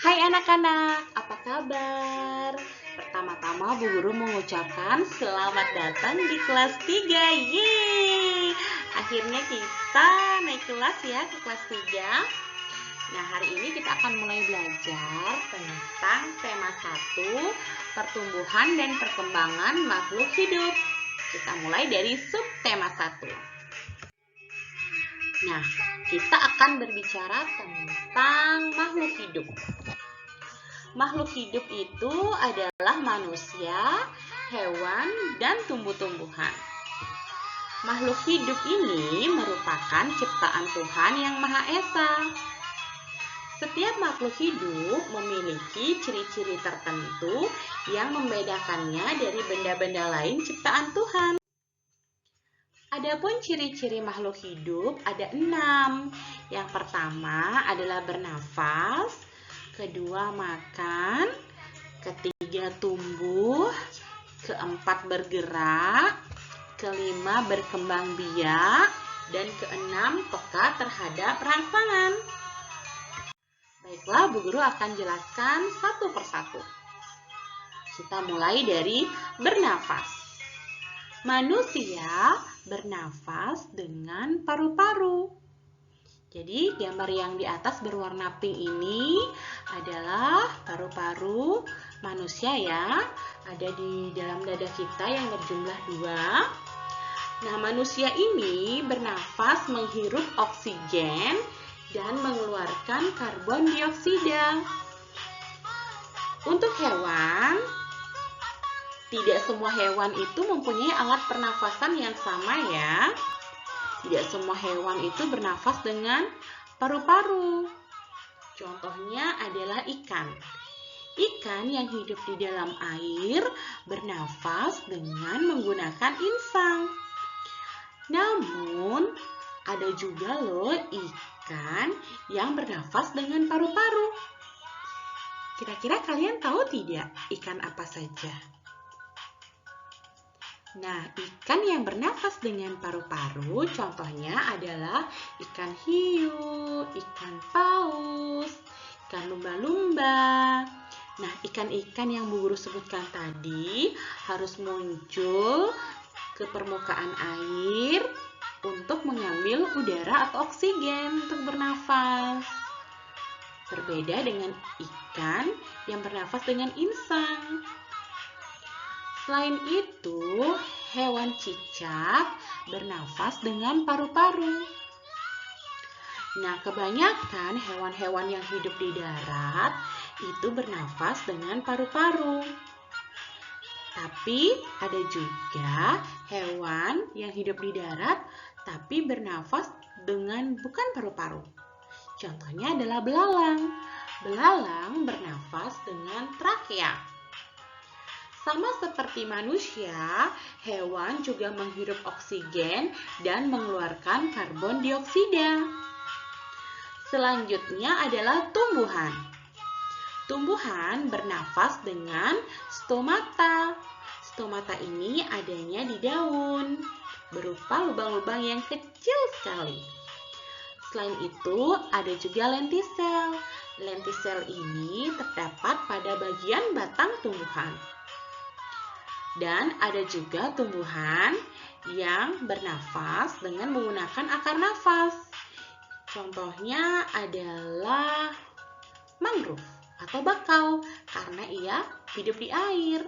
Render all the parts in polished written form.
Hai anak-anak, apa kabar? Pertama-tama Bu Guru mengucapkan selamat datang di kelas 3. Yeay! Akhirnya kita naik kelas ya ke kelas 3. Nah, hari ini kita akan mulai belajar tentang tema 1, pertumbuhan dan perkembangan makhluk hidup. Kita mulai dari subtema 1. Nah, kita akan berbicara tentang makhluk hidup. Makhluk hidup itu adalah manusia, hewan, dan tumbuh-tumbuhan. Makhluk hidup ini merupakan ciptaan Tuhan Yang Maha Esa. Setiap makhluk hidup memiliki ciri-ciri tertentu yang membedakannya dari benda-benda lain ciptaan Tuhan. Adapun ciri-ciri makhluk hidup ada 6. Yang pertama adalah bernafas, kedua makan, ketiga tumbuh, keempat bergerak, kelima berkembang biak, dan keenam peka terhadap rangsangan. Baiklah, Bu Guru akan jelaskan satu persatu. Kita mulai dari bernafas. Manusia bernafas dengan paru-paru. Jadi gambar yang di atas berwarna pink ini adalah paru-paru manusia ya. Ada di dalam dada kita yang berjumlah 2. Nah, manusia ini bernafas menghirup oksigen dan mengeluarkan karbon dioksida. Untuk hewan, tidak semua hewan itu mempunyai alat pernafasan yang sama ya. Tidak semua hewan itu bernafas dengan paru-paru. Contohnya adalah ikan. Ikan yang hidup di dalam air bernafas dengan menggunakan insang. Namun, ada juga loh ikan yang bernafas dengan paru-paru. Kira-kira kalian tahu tidak ikan apa saja? Nah, ikan yang bernafas dengan paru-paru contohnya adalah ikan hiu, ikan paus, ikan lumba-lumba. Nah, ikan-ikan yang Bu Guru sebutkan tadi harus muncul ke permukaan air untuk mengambil udara atau oksigen untuk bernafas. Berbeda dengan ikan yang bernafas dengan insang. Selain itu, hewan cicak bernafas dengan paru-paru. Nah, kebanyakan hewan-hewan yang hidup di darat itu bernafas dengan paru-paru. Tapi ada juga hewan yang hidup di darat tapi bernafas dengan bukan paru-paru. Contohnya adalah belalang. Belalang bernafas dengan trakea. Sama seperti manusia, hewan juga menghirup oksigen dan mengeluarkan karbon dioksida. Selanjutnya adalah tumbuhan. Tumbuhan bernafas dengan stomata. Stomata ini adanya di daun, berupa lubang-lubang yang kecil sekali. Selain itu, ada juga lentisel. Lentisel ini terdapat pada bagian batang tumbuhan. Dan ada juga tumbuhan yang bernafas dengan menggunakan akar nafas. Contohnya adalah mangrove atau bakau karena ia hidup di air.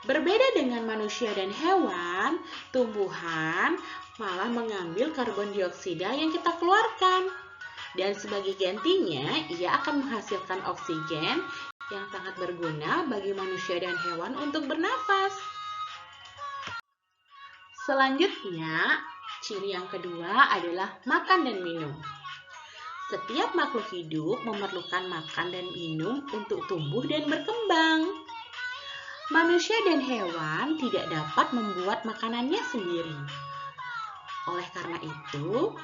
Berbeda dengan manusia dan hewan, tumbuhan malah mengambil karbon dioksida yang kita keluarkan. Dan sebagai gantinya, ia akan menghasilkan oksigen yang sangat berguna bagi manusia dan hewan untuk bernafas. Selanjutnya, ciri yang kedua adalah makan dan minum. Setiap makhluk hidup memerlukan makan dan minum untuk tumbuh dan berkembang. Manusia dan hewan tidak dapat membuat makanannya sendiri. Oleh karena itu,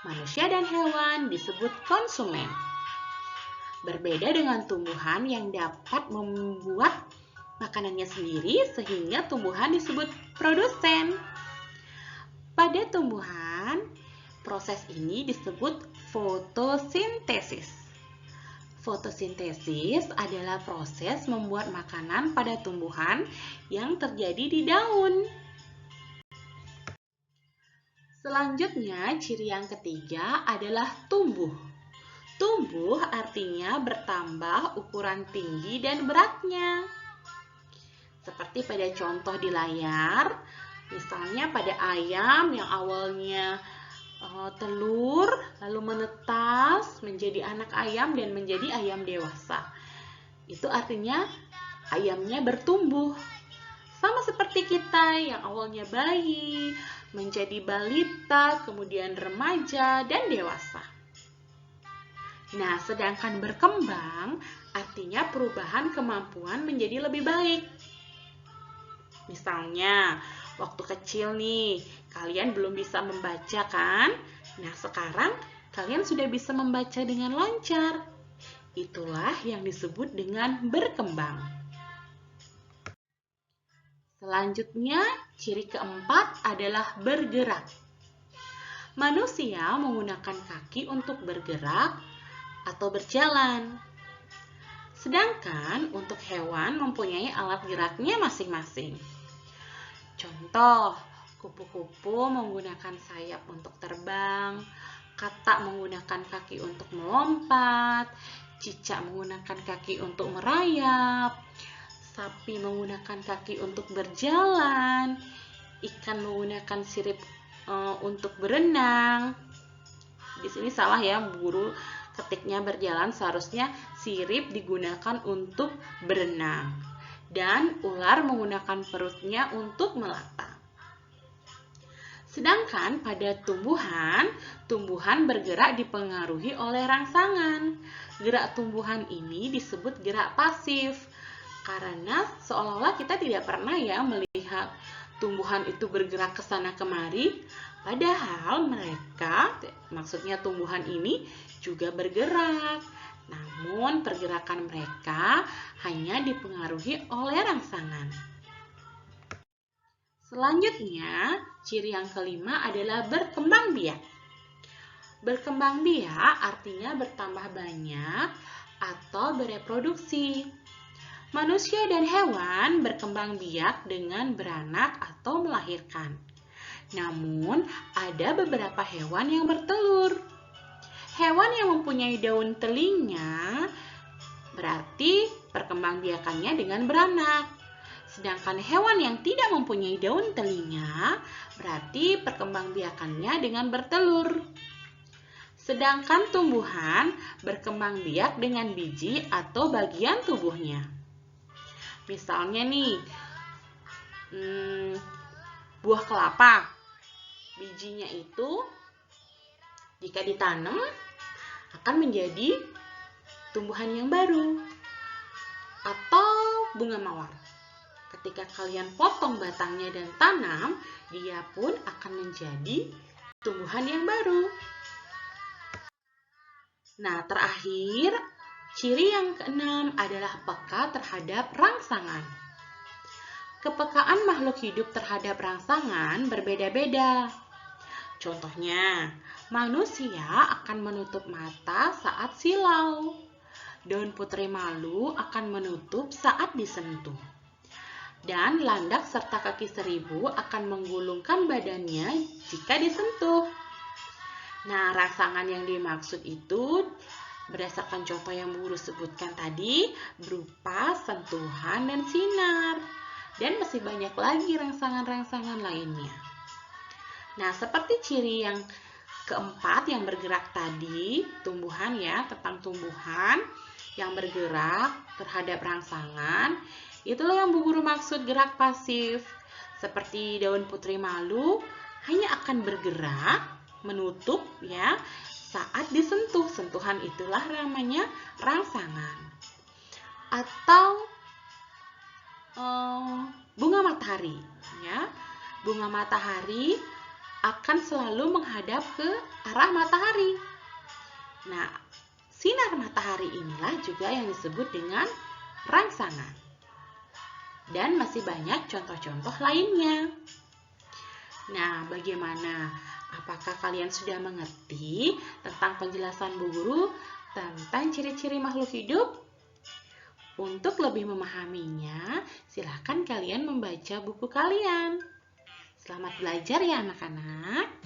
manusia dan hewan disebut konsumen. Berbeda dengan tumbuhan yang dapat membuat makanannya sendiri sehingga tumbuhan disebut produsen. Pada tumbuhan, proses ini disebut fotosintesis. Fotosintesis adalah proses membuat makanan pada tumbuhan yang terjadi di daun. Selanjutnya, ciri yang ketiga adalah tumbuh. Tumbuh artinya bertambah ukuran tinggi dan beratnya. Seperti pada contoh di layar, misalnya pada ayam yang awalnya telur, lalu menetas menjadi anak ayam dan menjadi ayam dewasa. Itu artinya ayamnya bertumbuh. Sama seperti kita yang awalnya bayi, menjadi balita, kemudian remaja, dan dewasa. Nah, sedangkan berkembang artinya perubahan kemampuan menjadi lebih baik. Misalnya, waktu kecil nih, kalian belum bisa membaca kan? Nah, sekarang kalian sudah bisa membaca dengan lancar. Itulah yang disebut dengan berkembang. Selanjutnya, ciri keempat adalah bergerak. Manusia menggunakan kaki untuk bergerak atau berjalan. Sedangkan untuk hewan mempunyai alat geraknya masing-masing. Contoh, kupu-kupu menggunakan sayap untuk terbang, katak menggunakan kaki untuk melompat, cicak menggunakan kaki untuk merayap, sapi menggunakan kaki untuk berjalan, ikan menggunakan sirip untuk berenang. Di sini salah ya, guru ketiknya berjalan, seharusnya sirip digunakan untuk berenang. Dan ular menggunakan perutnya untuk melata. Sedangkan pada tumbuhan bergerak dipengaruhi oleh rangsangan. Gerak tumbuhan ini disebut gerak pasif. Karena seolah-olah kita tidak pernah ya melihat tumbuhan itu bergerak ke sana kemari. Padahal mereka, maksudnya tumbuhan ini juga bergerak. Namun pergerakan mereka hanya dipengaruhi oleh rangsangan. Selanjutnya, ciri yang kelima adalah berkembang biak. Berkembang biak artinya bertambah banyak atau bereproduksi. Manusia dan hewan berkembang biak dengan beranak atau melahirkan. Namun, ada beberapa hewan yang bertelur. Hewan yang mempunyai daun telinga berarti perkembangbiakannya dengan beranak. Sedangkan hewan yang tidak mempunyai daun telinga berarti perkembangbiakannya dengan bertelur. Sedangkan tumbuhan berkembang biak dengan biji atau bagian tubuhnya. Misalnya nih, buah kelapa. Bijinya itu jika ditanam akan menjadi tumbuhan yang baru. Atau bunga mawar. Ketika kalian potong batangnya dan tanam, dia pun akan menjadi tumbuhan yang baru. Nah, terakhir, ciri yang keenam adalah peka terhadap rangsangan. Kepekaan makhluk hidup terhadap rangsangan berbeda-beda. Contohnya, manusia akan menutup mata saat silau. Daun putri malu akan menutup saat disentuh. Dan landak serta kaki seribu akan menggulungkan badannya jika disentuh. Nah, rangsangan yang dimaksud itu berdasarkan contoh yang guru sebutkan tadi berupa sentuhan dan sinar. Dan masih banyak lagi rangsangan-rangsangan lainnya. Nah, seperti ciri yang keempat yang bergerak tadi, tumbuhan ya, tentang tumbuhan yang bergerak terhadap rangsangan, itulah yang Bu Guru maksud gerak pasif. Seperti daun putri malu hanya akan bergerak, menutup ya, saat disentuh. Sentuhan itulah namanya rangsangan. Atau bunga matahari ya. Bunga matahari akan selalu menghadap ke arah matahari. Nah, sinar matahari inilah juga yang disebut dengan rangsangan. Dan masih banyak contoh-contoh lainnya. Nah, bagaimana? Apakah kalian sudah mengerti tentang penjelasan Bu Guru tentang ciri-ciri makhluk hidup? Untuk lebih memahaminya, silakan kalian membaca buku kalian. Selamat belajar ya anak-anak.